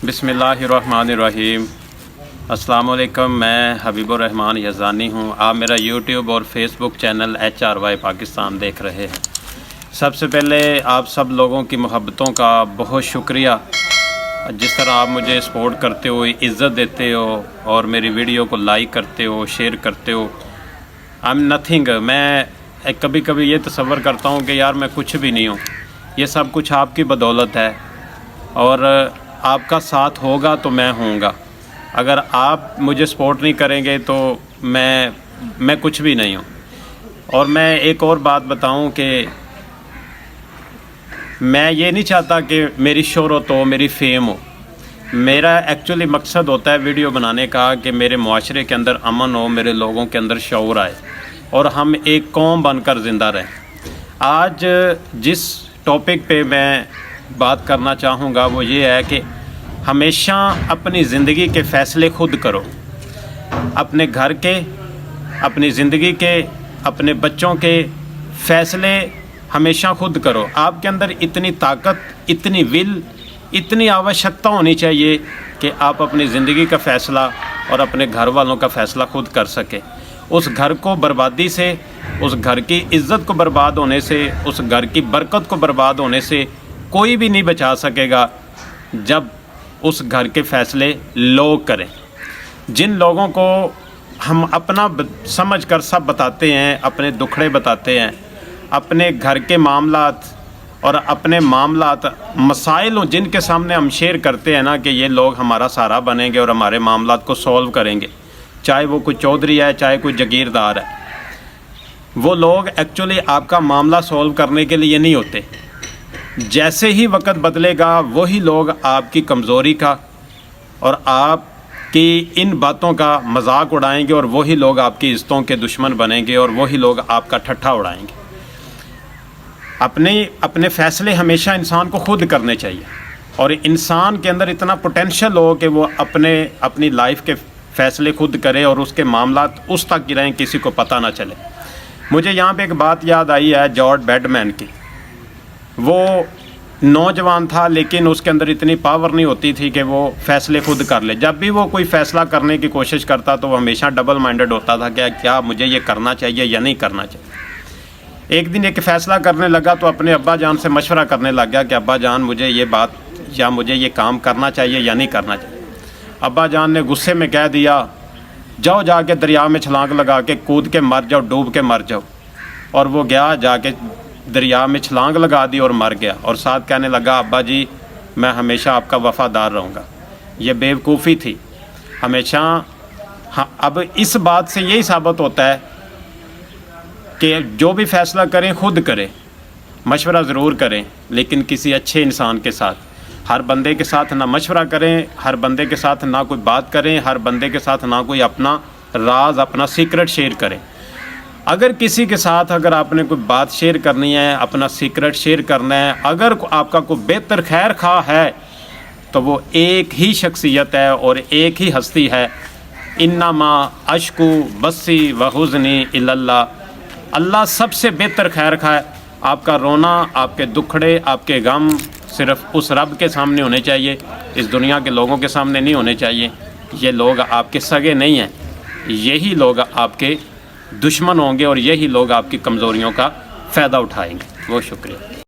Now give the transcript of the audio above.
बिस्मिल्लाहिर्रहमानिर्रहीम। अस्सलाम वालेकुम। मैं हबीबुर्रहमान यज़ानी हूँ। आप मेरा यूट्यूब और फेसबुक चैनल HRY पाकिस्तान देख रहे हैं। सबसे पहले आप सब लोगों की मोहब्बतों का बहुत शुक्रिया। जिस तरह आप मुझे सपोर्ट करते हो, इज़्ज़त देते हो और मेरी वीडियो को लाइक करते हो, शेयर करते हो। I am nothing. मैं कभी कभी ये तसव्वुर करता हूँ कि यार मैं कुछ भी नहीं हूँ। ये सब कुछ आपकी बदौलत है और आपका साथ होगा तो मैं होऊंगा। अगर आप मुझे सपोर्ट नहीं करेंगे तो मैं कुछ भी नहीं हूँ। और मैं एक और बात बताऊँ कि मैं ये नहीं चाहता कि मेरी शोहरत हो, मेरी फेम हो। मेरा एक्चुअली मकसद होता है वीडियो बनाने का कि मेरे मुआशरे के अंदर अमन हो, मेरे लोगों के अंदर शऊर आए और हम एक कौम बनकर ज़िंदा रहें। आज जिस टॉपिक पे मैं बात करना चाहूँगा वो ये है कि हमेशा अपनी ज़िंदगी के फ़ैसले खुद करो। अपने घर के, अपनी ज़िंदगी के, अपने बच्चों के फ़ैसले हमेशा खुद करो। आपके अंदर इतनी ताकत, इतनी विल, इतनी आवश्यकता होनी चाहिए कि आप अपनी ज़िंदगी का फ़ैसला और अपने घर वालों का फ़ैसला खुद कर सके। उस घर को बर्बादी से, उस घर की इज़्ज़त को बर्बाद होने से, उस घर की बरकत को बर्बाद होने से कोई भी नहीं बचा सकेगा जब उस घर के फ़ैसले लोग करें। जिन लोगों को हम अपना समझ कर सब बताते हैं, अपने दुखड़े बताते हैं, अपने घर के मामलात और अपने मामलात मसाइल हों जिनके सामने हम शेयर करते हैं ना कि ये लोग हमारा सहारा बनेंगे और हमारे मामलात को सॉल्व करेंगे, चाहे वो कोई चौधरी है, चाहे कोई जागीरदार है, वो लोग एक्चुअली आपका मामला सॉल्व करने के लिए नहीं होते। जैसे ही वक्त बदलेगा वही लोग आपकी कमज़ोरी का और आपकी इन बातों का मजाक उड़ाएंगे और वही लोग आपकी इज़्ज़तों के दुश्मन बनेंगे और वही लोग आपका ठट्ठा उड़ाएंगे। अपने फ़ैसले हमेशा इंसान को खुद करने चाहिए और इंसान के अंदर इतना पोटेंशियल हो कि वो अपनी लाइफ के फ़ैसले खुद करे और उसके मामलात उस तक ही रहें, किसी को पता ना चले। मुझे यहाँ पे एक बात याद आई है जॉर्ज बैडमैन की। वो नौजवान था लेकिन उसके अंदर इतनी पावर नहीं होती थी कि वो फ़ैसले खुद कर ले। जब भी वो कोई फ़ैसला करने की कोशिश करता तो वो हमेशा डबल माइंडेड होता था कि क्या मुझे ये करना चाहिए या नहीं करना चाहिए। एक दिन एक फ़ैसला करने लगा तो अपने अब्बा जान से मशवरा करने लग गया कि अब्बा जान मुझे ये बात या मुझे ये काम करना चाहिए या नहीं करना चाहिए। अब्बा जान ने गुस्से में कह दिया, जाओ जाके दरिया में छलांग लगा के कूद के मर जाओ, डूब के मर जाओ। और वो गया, जाके दरिया में छलांग लगा दी और मर गया और साथ कहने लगा, अब्बा जी मैं हमेशा आपका वफ़ादार रहूँगा। ये बेवकूफ़ी थी हमेशा। हाँ, अब इस बात से यही साबित होता है कि जो भी फ़ैसला करें खुद करें, मशवरा ज़रूर करें लेकिन किसी अच्छे इंसान के साथ। हर बंदे के साथ ना मशवरा करें, हर बंदे के साथ ना कोई बात करें, हर बंदे के साथ ना कोई अपना राज, अपना सीक्रेट शेयर करें। अगर किसी के साथ अगर आपने कोई बात शेयर करनी है, अपना सीक्रेट शेयर करना है, अगर आपका कोई बेहतर खैर खा है तो वो एक ही शख्सियत है और एक ही हस्ती है, इन्नमा अश्कु बस्सी व हुज़्नी इल्लल्लाह। अल्लाह सबसे बेहतर खैर खा है। आपका रोना, आपके दुखड़े, आपके गम सिर्फ़ उस रब के सामने होने चाहिए, इस दुनिया के लोगों के सामने नहीं होने चाहिए। ये लोग आपके सगे नहीं हैं, यही लोग आपके दुश्मन होंगे और यही लोग आपकी कमज़ोरियों का फ़ायदा उठाएंगे। बहुत शुक्रिया।